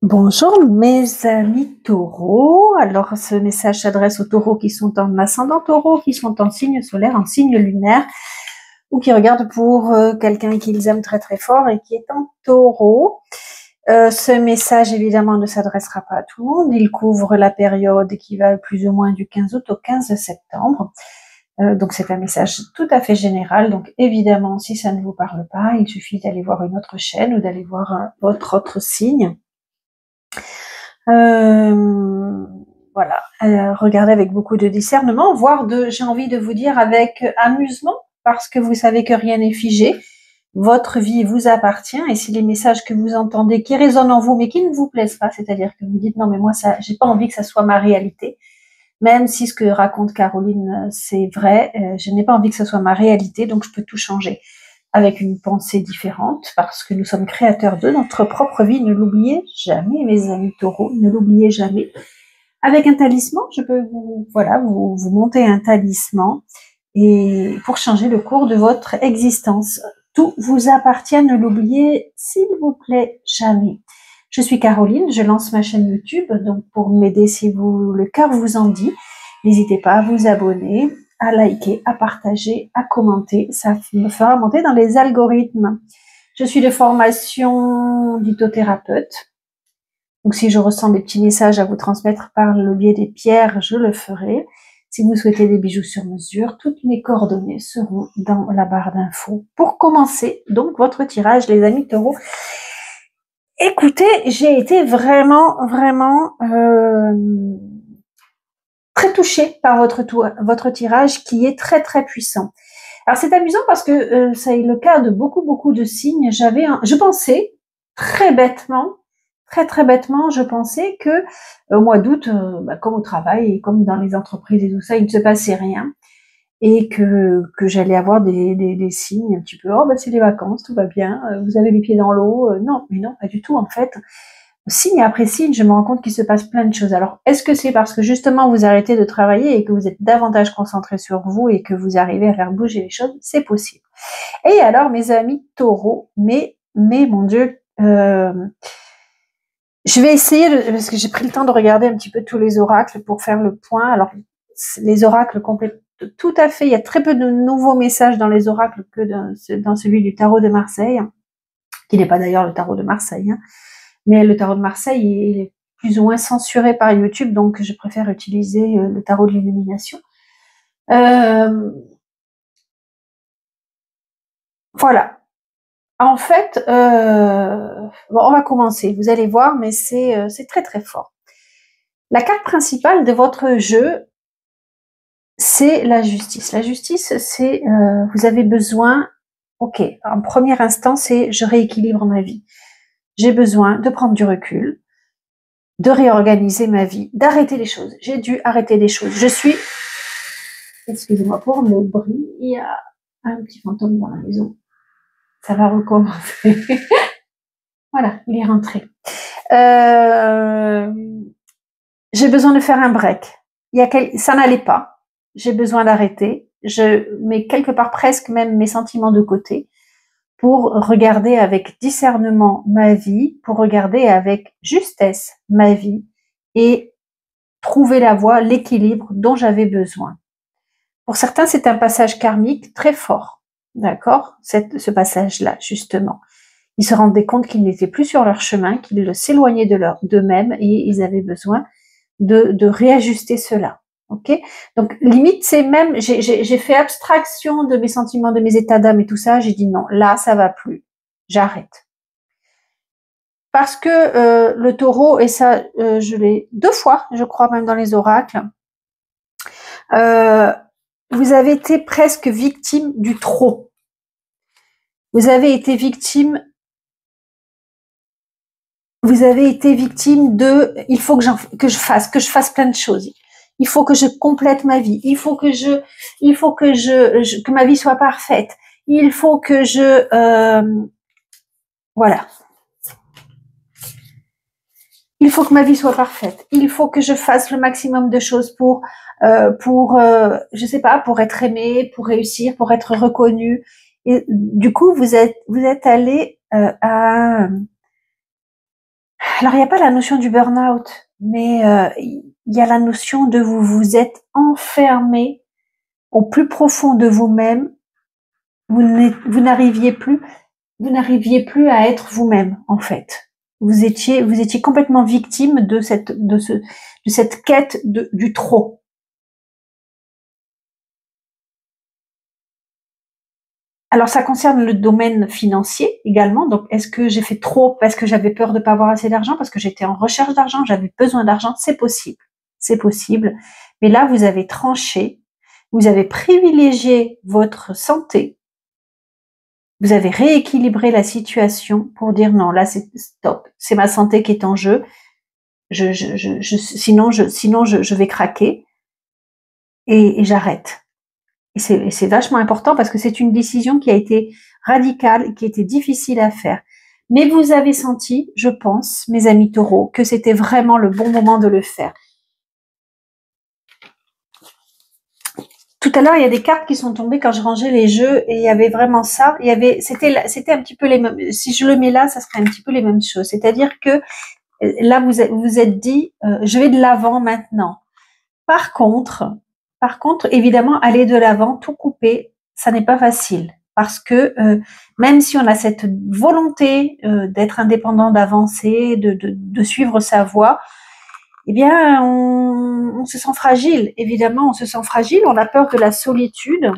Bonjour mes amis taureaux. Alors ce message s'adresse aux taureaux qui sont en ascendant taureau, qui sont en signe solaire, en signe lunaire, ou qui regardent pour quelqu'un qu'ils aiment très très fort et qui est en taureau. Ce message évidemment ne s'adressera pas à tout le monde. Il couvre la période qui va plus ou moins du 15 août au 15 septembre. Donc c'est un message tout à fait général. Donc évidemment, si ça ne vous parle pas, il suffit d'aller voir une autre chaîne ou d'aller voir votre autre signe. Voilà, regardez avec beaucoup de discernement, voire j'ai envie de vous dire avec amusement, parce que vous savez que rien n'est figé. Votre vie vous appartient, et si les messages que vous entendez qui résonnent en vous, mais qui ne vous plaisent pas, c'est-à-dire que vous dites non, mais moi ça, j'ai pas envie que ça soit ma réalité, même si ce que raconte Caroline c'est vrai, je n'ai pas envie que ça soit ma réalité, donc je peux tout changer avec une pensée différente, parce que nous sommes créateurs de notre propre vie. Ne l'oubliez jamais, mes amis taureaux, ne l'oubliez jamais. Avec un talisman, je peux vous monter un talisman et pour changer le cours de votre existence. Tout vous appartient, ne l'oubliez, s'il vous plaît, jamais. Je suis Caroline, je lance ma chaîne YouTube, donc pour m'aider si le cœur vous en dit, n'hésitez pas à vous abonner, à liker, à partager, à commenter, ça me fera monter dans les algorithmes. Je suis de formation d'hypnothérapeute, donc si je ressens des petits messages à vous transmettre par le biais des pierres, je le ferai. Si vous souhaitez des bijoux sur mesure, toutes mes coordonnées seront dans la barre d'infos. Pour commencer, donc, votre tirage, les amis taureaux. Écoutez, j'ai été vraiment très touchée par votre tirage qui est très très puissant. Alors c'est amusant parce que ça est le cas de beaucoup de signes. Je pensais très bêtement, très bêtement, je pensais que au mois d'août, comme au travail et comme dans les entreprises et tout ça, il ne se passait rien et que j'allais avoir des signes un petit peu, oh c'est les vacances, tout va bien, vous avez les pieds dans l'eau. Non, mais non, pas du tout en fait. Signe après signe, je me rends compte qu'il se passe plein de choses. Alors, est-ce que c'est parce que justement vous arrêtez de travailler et que vous êtes davantage concentré sur vous et que vous arrivez à faire bouger les choses? C'est possible. Et alors, mes amis taureaux, mais mon Dieu, je vais essayer, parce que j'ai pris le temps de regarder un petit peu tous les oracles pour faire le point. Alors, les oracles complètent tout à fait. Il y a très peu de nouveaux messages dans les oracles que dans celui du tarot de Marseille, qui n'est pas d'ailleurs le tarot de Marseille, hein. Mais le tarot de Marseille, il est plus ou moins censuré par YouTube, donc je préfère utiliser le tarot de l'illumination. Voilà. En fait, on va commencer. Vous allez voir, mais c'est très fort. La carte principale de votre jeu, c'est la justice. La justice, c'est vous avez besoin. Ok. En premier instant, c'est je rééquilibre ma vie. J'ai besoin de prendre du recul, de réorganiser ma vie, d'arrêter les choses. J'ai dû arrêter des choses. Je suis, excusez-moi pour le bruit, il y a un petit fantôme dans la maison. Ça va recommencer. Voilà, il est rentré. J'ai besoin de faire un break. Ça n'allait pas. J'ai besoin d'arrêter. Je mets quelque part presque même mes sentiments de côté pour regarder avec discernement ma vie, pour regarder avec justesse ma vie et trouver la voie, l'équilibre dont j'avais besoin. Pour certains, c'est un passage karmique très fort, d'accord? Ce passage-là, justement. Ils se rendaient compte qu'ils n'étaient plus sur leur chemin, qu'ils s'éloignaient d'eux-mêmes et ils avaient besoin de réajuster cela. Ok? Donc, limite, c'est même, j'ai fait abstraction de mes sentiments, de mes états d'âme et tout ça. J'ai dit non, là, ça va plus. J'arrête. Parce que le taureau, et ça, je l'ai 2 fois, je crois, même dans les oracles, vous avez été presque victime du trop. Vous avez été victime de il faut que je fasse plein de choses. Il faut que je complète ma vie. Il faut que que ma vie soit parfaite. Il faut que voilà. Il faut que ma vie soit parfaite. Il faut que je fasse le maximum de choses pour je sais pas, pour être aimé, pour réussir, pour être reconnu. Et du coup, vous êtes allé à Alors, il n'y a pas la notion du burn-out, mais il y a la notion de vous êtes enfermé au plus profond de vous-même. Vous n'arriviez plus à être vous-même, en fait. Vous étiez complètement victime de cette quête du trop. Alors, ça concerne le domaine financier également. Donc, est-ce que j'ai fait trop parce que j'avais peur de pas avoir assez d'argent, parce que j'étais en recherche d'argent, j'avais besoin d'argent? C'est possible. C'est possible. Mais là, vous avez tranché. Vous avez privilégié votre santé. Vous avez rééquilibré la situation pour dire non, là, c'est stop. C'est ma santé qui est en jeu. Sinon, je vais craquer et j'arrête. Et c'est vachement important parce que c'est une décision qui a été radicale, qui était difficile à faire. Mais vous avez senti, je pense, mes amis taureaux, que c'était vraiment le bon moment de le faire. Tout à l'heure, il y a des cartes qui sont tombées quand je rangeais les jeux et il y avait vraiment ça. C'était un petit peu les mêmes. Si je le mets là, ça serait un petit peu les mêmes choses. C'est-à-dire que là, vous êtes dit, je vais de l'avant maintenant. Par contre, évidemment, aller de l'avant, tout couper, ça n'est pas facile. Parce que même si on a cette volonté d'être indépendant, d'avancer, de suivre sa voie, eh bien, on se sent fragile. Évidemment, on se sent fragile, on a peur de la solitude,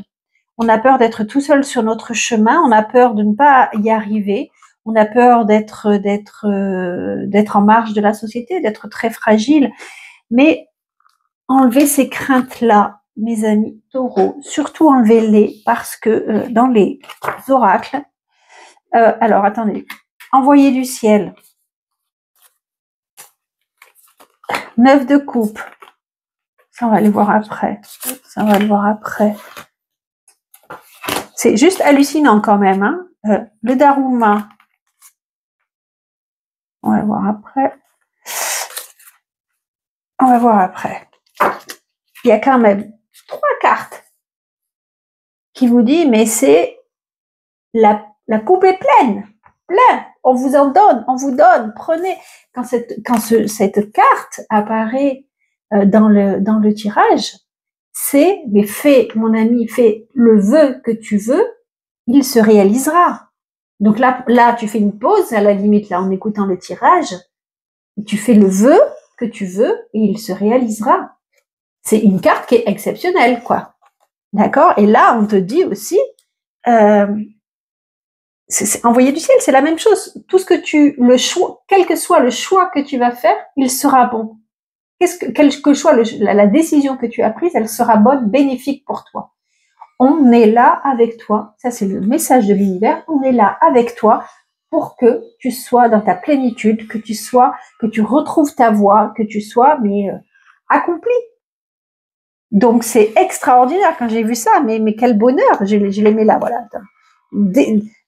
on a peur d'être tout seul sur notre chemin, on a peur de ne pas y arriver, on a peur d'être en marge de la société, d'être très fragile. Mais enlevez ces craintes-là, mes amis taureaux, surtout enlevez-les parce que dans les oracles, alors attendez, envoyez du ciel, 9 de coupe, ça on va aller voir après, c'est juste hallucinant quand même, hein. Le Daruma, on va voir après, il y a quand même 3 cartes qui vous disent, mais c'est la coupe est pleine, on vous donne, prenez. Quand cette carte apparaît dans le tirage, c'est, mais fais, mon ami, fais le vœu que tu veux, il se réalisera. Donc là, tu fais une pause, à la limite, là, en écoutant le tirage, tu fais le vœu que tu veux et il se réalisera. C'est une carte qui est exceptionnelle, quoi. D'accord? Et là, on te dit aussi, c'est envoyé du ciel, c'est la même chose. Tout ce que le choix, quel que soit le choix que tu vas faire, il sera bon. Quel que soit la décision que tu as prise, elle sera bonne, bénéfique pour toi. On est là avec toi. Ça, c'est le message de l'univers. On est là avec toi pour que tu sois dans ta plénitude, que tu retrouves ta voie, que tu sois, accompli. Donc, c'est extraordinaire quand j'ai vu ça. Mais quel bonheur. Je les mets là, voilà.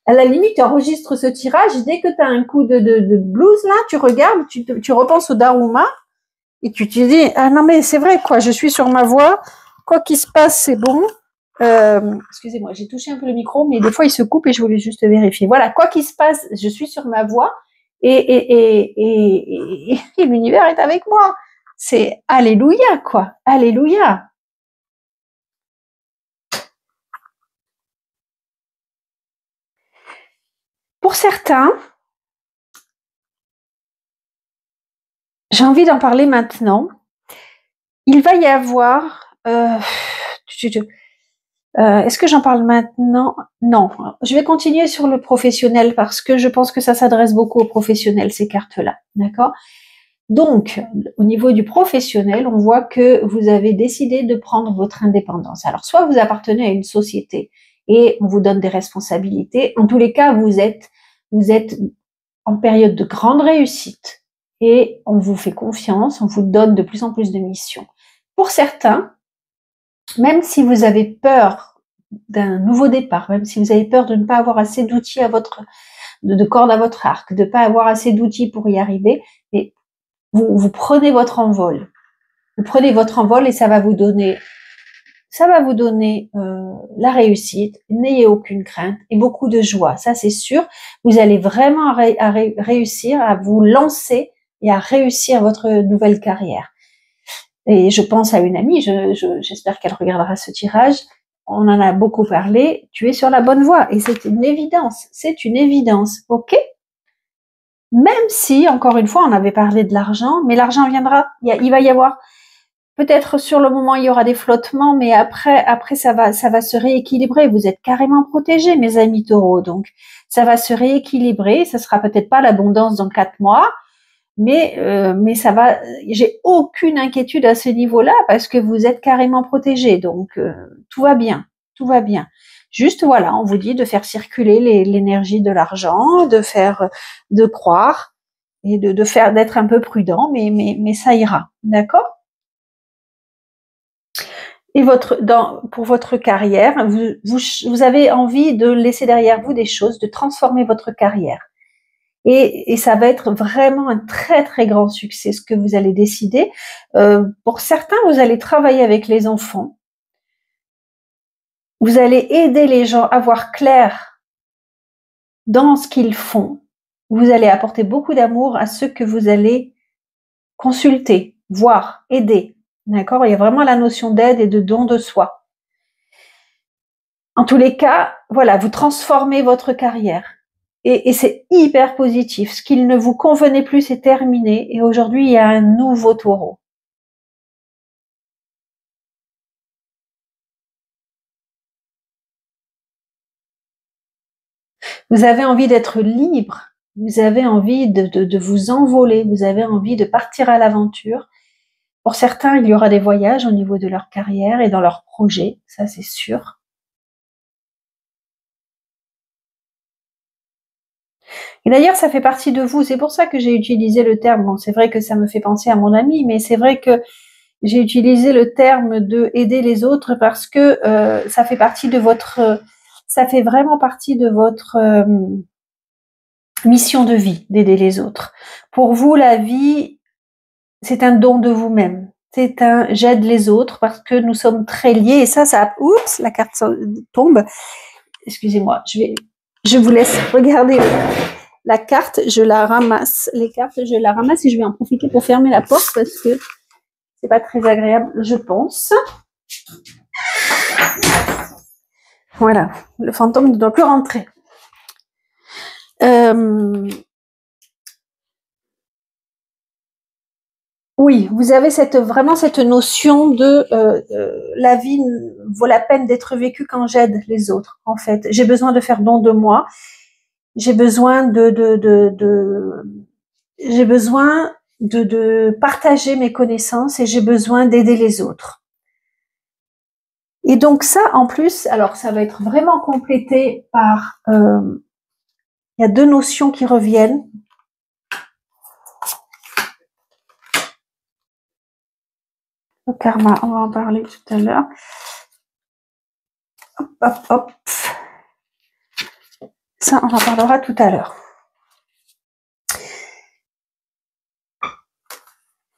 À la limite, tu enregistres ce tirage. Dès que tu as un coup de blues, là, tu regardes, tu repenses au Daruma et tu te dis, ah non, mais c'est vrai, quoi, je suis sur ma voie. Quoi qu'il se passe, c'est bon. Excusez-moi, j'ai touché un peu le micro, mais des fois, il se coupe et je voulais juste vérifier. Voilà, quoi qu'il se passe, je suis sur ma voie et l'univers est avec moi. C'est alléluia, quoi. Alléluia. Pour certains, j'ai envie d'en parler maintenant. Il va y avoir... est-ce que j'en parle maintenant? Non. Je vais continuer sur le professionnel parce que je pense que ça s'adresse beaucoup aux professionnels, ces cartes-là. D'accord? Donc, au niveau du professionnel, on voit que vous avez décidé de prendre votre indépendance. Alors, soit vous appartenez à une société et on vous donne des responsabilités. En tous les cas, vous êtes en période de grande réussite et on vous fait confiance, on vous donne de plus en plus de missions. Pour certains, même si vous avez peur d'un nouveau départ, même si vous avez peur de ne pas avoir assez d'outils de cordes à votre arc, de ne pas avoir assez d'outils pour y arriver, et vous prenez votre envol. Vous prenez votre envol et ça va vous donner Ça va vous donner la réussite. N'ayez aucune crainte et beaucoup de joie. Ça, c'est sûr. Vous allez vraiment réussir à vous lancer et à réussir votre nouvelle carrière. Et je pense à une amie, j'espère qu'elle regardera ce tirage. On en a beaucoup parlé. Tu es sur la bonne voie et c'est une évidence. C'est une évidence. OK? Même si, encore une fois, on avait parlé de l'argent, mais l'argent viendra. Il va y avoir, peut-être sur le moment, il y aura des flottements, mais après, ça va se rééquilibrer. Vous êtes carrément protégés, mes amis taureaux. Donc, ça va se rééquilibrer. Ça sera peut-être pas l'abondance dans 4 mois, mais ça va. J'ai aucune inquiétude à ce niveau-là parce que vous êtes carrément protégés. Donc, tout va bien. Tout va bien. Juste, voilà, on vous dit de faire circuler l'énergie de l'argent, de croire et d'être un peu prudent, mais ça ira. D'accord? Et pour votre carrière, vous avez envie de laisser derrière vous des choses, de transformer votre carrière. Et ça va être vraiment un très très grand succès ce que vous allez décider. Pour certains, vous allez travailler avec les enfants. Vous allez aider les gens à voir clair dans ce qu'ils font. Vous allez apporter beaucoup d'amour à ceux que vous allez consulter, voir, aider. D'accord? Il y a vraiment la notion d'aide et de don de soi. En tous les cas, voilà, vous transformez votre carrière. Et c'est hyper positif. Ce qui ne vous convenait plus, c'est terminé. Et aujourd'hui, il y a un nouveau taureau. Vous avez envie d'être libre. Vous avez envie de vous envoler. Vous avez envie de partir à l'aventure. Pour certains, il y aura des voyages au niveau de leur carrière et dans leurs projets. Ça, c'est sûr. Et d'ailleurs, ça fait partie de vous. C'est pour ça que j'ai utilisé le terme. Bon, c'est vrai que ça me fait penser à mon ami, mais c'est vrai que j'ai utilisé le terme de aider les autres parce que ça fait partie de votre, ça fait vraiment partie de votre mission de vie d'aider les autres. Pour vous, la vie, c'est un don de vous-même. C'est un j'aide les autres parce que nous sommes très liés. Et ça, oups, la carte tombe. Excusez-moi, je vous laisse regarder la carte. Je la ramasse. Les cartes, je la ramasse et je vais en profiter pour fermer la porte parce que c'est pas très agréable, je pense. Voilà, le fantôme ne doit plus rentrer. Oui, vous avez vraiment cette notion de la vie vaut la peine d'être vécue quand j'aide les autres. En fait, j'ai besoin de faire don de moi. J'ai besoin j'ai besoin de partager mes connaissances et j'ai besoin d'aider les autres. Et donc ça, en plus, alors ça va être vraiment complété par, il y a 2 notions qui reviennent. Le karma, on va en parler tout à l'heure. Hop, hop, hop. Ça, on en parlera tout à l'heure.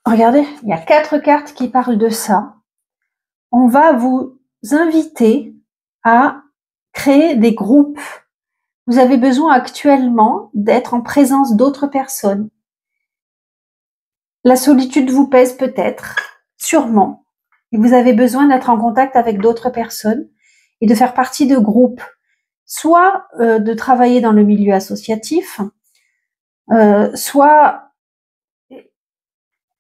Regardez, il y a 4 cartes qui parlent de ça. On va vous inviter à créer des groupes. Vous avez besoin actuellement d'être en présence d'autres personnes. La solitude vous pèse peut-être, sûrement, et vous avez besoin d'être en contact avec d'autres personnes et de faire partie de groupes, soit de travailler dans le milieu associatif, soit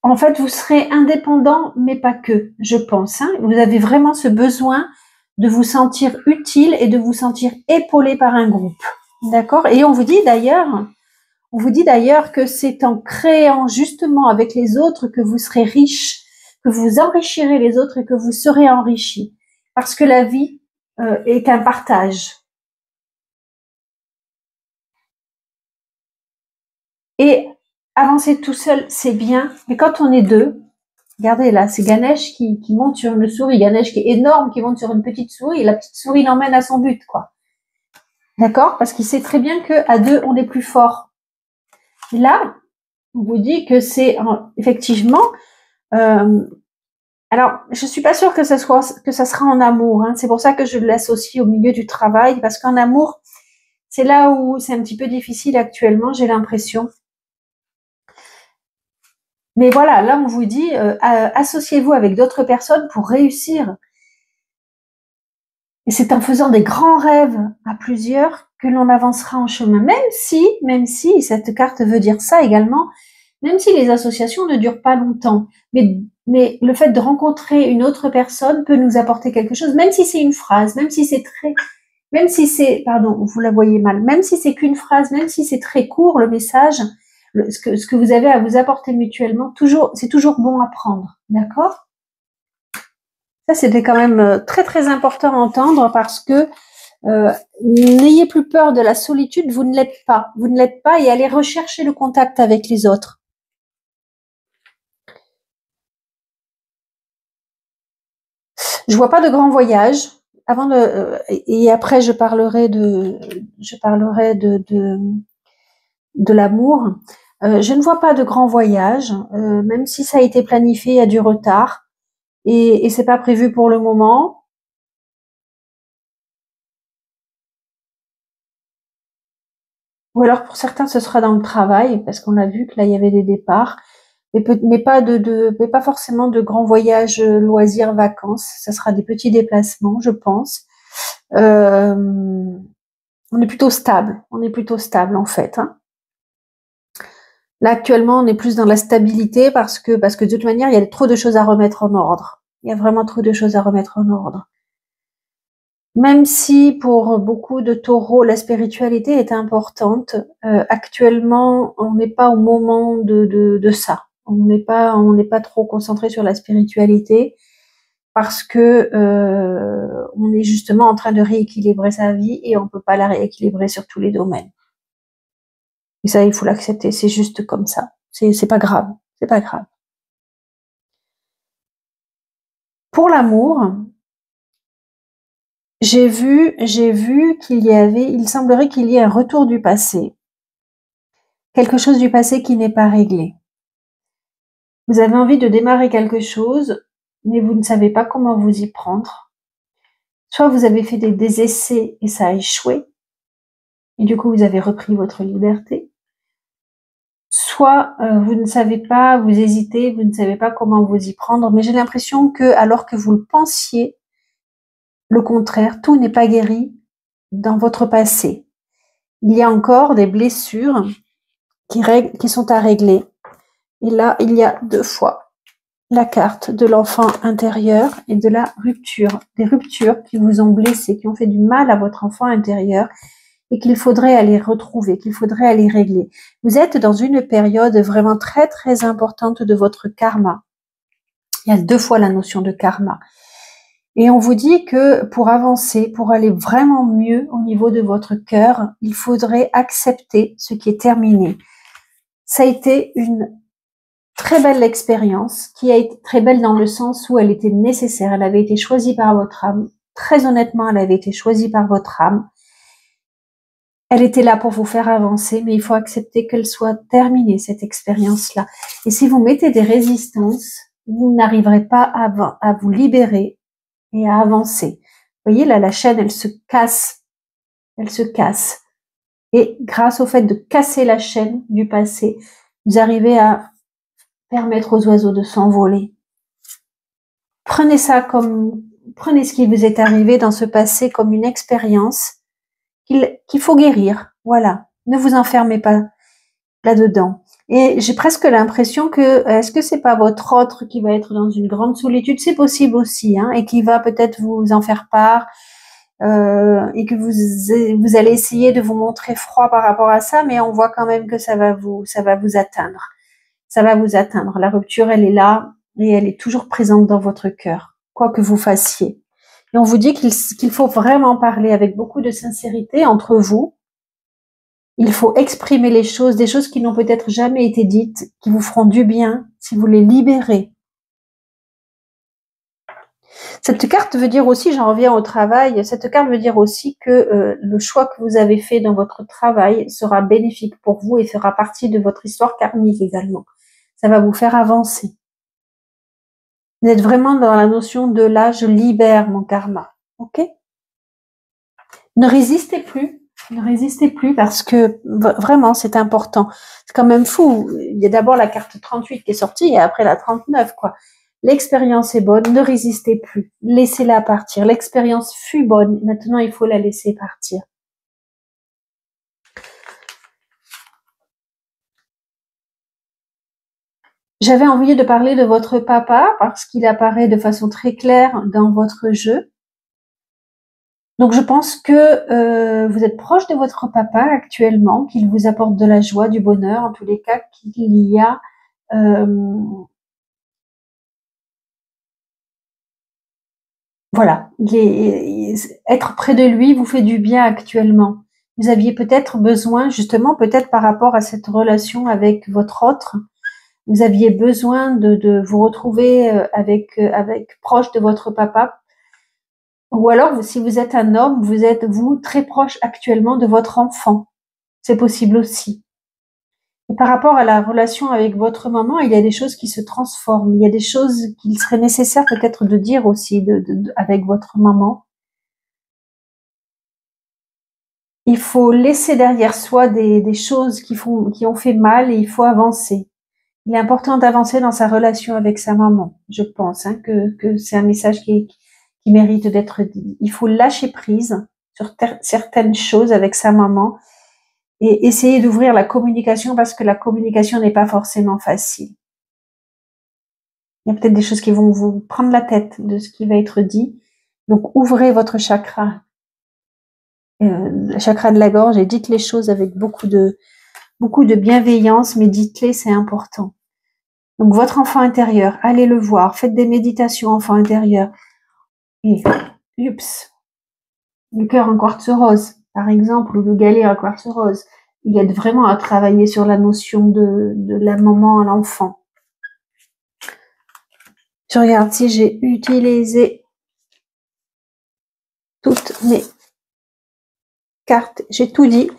en fait vous serez indépendant, mais pas que, je pense. Hein. Vous avez vraiment ce besoin de vous sentir utile et de vous sentir épaulé par un groupe, d'accord? Et on vous dit d'ailleurs que c'est en créant justement avec les autres que vous serez riche, que vous enrichirez les autres et que vous serez enrichi. Parce que la vie est un partage. Et avancer tout seul, c'est bien, mais quand on est 2, regardez là, c'est Ganesh qui monte sur une souris, Ganesh qui est énorme, qui monte sur une petite souris, et la petite souris l'emmène à son but, quoi. D'accord? Parce qu'il sait très bien qu'à 2, on est plus fort. Là, on vous dit que c'est effectivement Alors, je suis pas sûre que ça sera en amour, hein. C'est pour ça que je l'associe au milieu du travail, parce qu'en amour, c'est là où c'est un petit peu difficile actuellement, j'ai l'impression. Mais voilà, là, on vous dit, associez-vous avec d'autres personnes pour réussir. Et c'est en faisant des grands rêves à plusieurs que l'on avancera en chemin. Même si, cette carte veut dire ça également, même si les associations ne durent pas longtemps. Mais le fait de rencontrer une autre personne peut nous apporter quelque chose, même si c'est une phrase, même si c'est, pardon, vous la voyez mal, même si c'est qu'une phrase, même si c'est très court, le message, ce que vous avez à vous apporter mutuellement, c'est toujours bon à prendre. D'accord? Ça, c'était quand même très très important à entendre parce que n'ayez plus peur de la solitude, vous ne l'êtes pas. Vous ne l'êtes pas et allez rechercher le contact avec les autres. Je vois pas de grands voyages. Et après, de l'amour. Je ne vois pas de grands voyages, même si ça a été planifié, il y a du retard et c'est pas prévu pour le moment. Ou alors pour certains, ce sera dans le travail, parce qu'on a vu que là, il y avait des départs, mais pas forcément de grands voyages, loisirs, vacances. Ça sera des petits déplacements, je pense. Euh, on est plutôt stable. On est plutôt stable, en fait, hein. Là, actuellement, on est plus dans la stabilité parce que de toute manière, il y a trop de choses à remettre en ordre. Il y a vraiment trop de choses à remettre en ordre. Même si pour beaucoup de taureaux, la spiritualité est importante, actuellement, on n'est pas au moment de ça. On n'est pas trop concentré sur la spiritualité parce que on est justement en train de rééquilibrer sa vie et on peut pas la rééquilibrer sur tous les domaines. Et ça, il faut l'accepter. C'est juste comme ça. C'est pas grave. C'est pas grave. Pour l'amour, j'ai vu il semblerait qu'il y ait un retour du passé. Quelque chose du passé qui n'est pas réglé. Vous avez envie de démarrer quelque chose, mais vous ne savez pas comment vous y prendre. Soit vous avez fait des essais et ça a échoué, et du coup vous avez repris votre liberté. Soit vous ne savez pas, vous hésitez, vous ne savez pas comment vous y prendre, mais j'ai l'impression que alors que vous le pensiez, le contraire, tout n'est pas guéri dans votre passé. Il y a encore des blessures qui sont à régler. Et là, il y a 2 fois la carte de l'enfant intérieur et de la rupture. Des ruptures qui vous ont blessé, qui ont fait du mal à votre enfant intérieur et qu'il faudrait aller retrouver, qu'il faudrait aller régler. Vous êtes dans une période vraiment très très importante de votre karma. Il y a 2 fois la notion de karma. Et on vous dit que pour avancer, pour aller vraiment mieux au niveau de votre cœur, il faudrait accepter ce qui est terminé. Ça a été une très belle expérience, qui a été très belle dans le sens où elle était nécessaire, elle avait été choisie par votre âme. Très honnêtement, elle avait été choisie par votre âme. Elle était là pour vous faire avancer, mais il faut accepter qu'elle soit terminée, cette expérience-là. Et si vous mettez des résistances, vous n'arriverez pas à vous libérer et à avancer. Vous voyez, là, la chaîne, elle se casse. Elle se casse. Et grâce au fait de casser la chaîne du passé, vous arrivez à permettre aux oiseaux de s'envoler. Prenez ce qui vous est arrivé dans ce passé comme une expérience qu'il faut guérir. Voilà. Ne vous enfermez pas là-dedans. Et j'ai presque l'impression que, est-ce que c'est pas votre autre qui va être dans une grande solitude? C'est possible aussi, hein, et qui va peut-être vous en faire part, et que vous allez essayer de vous montrer froid par rapport à ça, mais on voit quand même que ça va vous atteindre. Ça va vous atteindre. La rupture, elle est là et elle est toujours présente dans votre cœur, quoi que vous fassiez. Et on vous dit qu'il faut vraiment parler avec beaucoup de sincérité entre vous. Il faut exprimer les choses, des choses qui n'ont peut-être jamais été dites, qui vous feront du bien si vous les libérez. Cette carte veut dire aussi, j'en reviens au travail, cette carte veut dire aussi que le choix que vous avez fait dans votre travail sera bénéfique pour vous et fera partie de votre histoire karmique également. Ça va vous faire avancer. Vous êtes vraiment dans la notion de là, je libère mon karma. Ok? Ne résistez plus. Ne résistez plus parce que vraiment, c'est important. C'est quand même fou. Il y a d'abord la carte 38 qui est sortie et après la 39, quoi. L'expérience est bonne, ne résistez plus. Laissez-la partir. L'expérience fut bonne. Maintenant, il faut la laisser partir. J'avais envie de parler de votre papa parce qu'il apparaît de façon très claire dans votre jeu. Donc, je pense que vous êtes proche de votre papa actuellement, qu'il vous apporte de la joie, du bonheur, en tous les cas, qu'il y a voilà, être près de lui vous fait du bien actuellement. Vous aviez peut-être besoin, justement, peut-être par rapport à cette relation avec votre autre, vous aviez besoin de vous retrouver avec proche de votre papa. Ou alors, si vous êtes un homme, vous êtes, vous, très proche actuellement de votre enfant. C'est possible aussi. Et par rapport à la relation avec votre maman, il y a des choses qui se transforment. Il y a des choses qu'il serait nécessaire peut-être de dire aussi avec votre maman. Il faut laisser derrière soi des choses qui ont fait mal et il faut avancer. Il est important d'avancer dans sa relation avec sa maman. Je pense que c'est un message qui mérite d'être dit. Il faut lâcher prise sur certaines choses avec sa maman et essayer d'ouvrir la communication parce que la communication n'est pas forcément facile. Il y a peut-être des choses qui vont vous prendre la tête de ce qui va être dit. Donc, ouvrez votre chakra, le chakra de la gorge et dites les choses avec beaucoup de bienveillance, mais dites-les, c'est important. Donc, votre enfant intérieur, allez le voir, faites des méditations enfant intérieur. Et, oups, le cœur en quartz rose, par exemple, ou le galet en quartz rose. Il aide vraiment à travailler sur la notion de la maman à l'enfant. Je regarde si j'ai utilisé toutes mes cartes. J'ai tout dit.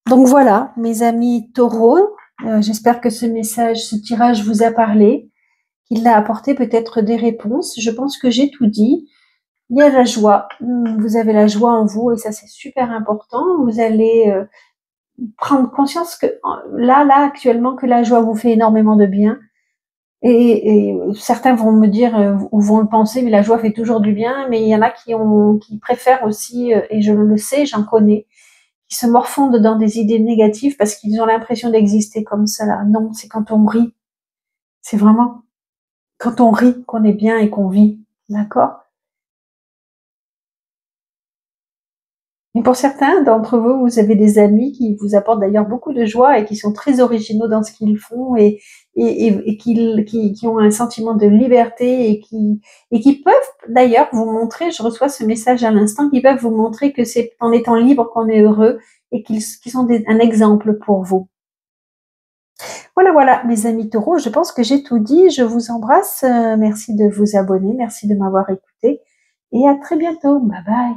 Donc voilà, mes amis taureaux, j'espère que ce message, ce tirage vous a parlé, qu'il a apporté peut-être des réponses. Je pense que j'ai tout dit. Il y a la joie. Vous avez la joie en vous et ça, c'est super important. Vous allez prendre conscience que là, actuellement, que la joie vous fait énormément de bien. Et certains vont me dire ou vont le penser, mais la joie fait toujours du bien. Mais il y en a qui préfèrent aussi, et je le sais, j'en connais, qui se morfondent dans des idées négatives parce qu'ils ont l'impression d'exister comme ça. Là. Non, c'est quand on rit. C'est vraiment quand on rit qu'on est bien et qu'on vit. D'accord? Et pour certains d'entre vous, vous avez des amis qui vous apportent d'ailleurs beaucoup de joie et qui sont très originaux dans ce qu'ils font et qui ont un sentiment de liberté et qui peuvent d'ailleurs vous montrer, je reçois ce message à l'instant, qui peuvent vous montrer que c'est en étant libre qu'on est heureux et qu'ils sont un exemple pour vous. Voilà, mes amis taureaux, je pense que j'ai tout dit. Je vous embrasse. Merci de vous abonner. Merci de m'avoir écouté. Et à très bientôt. Bye bye.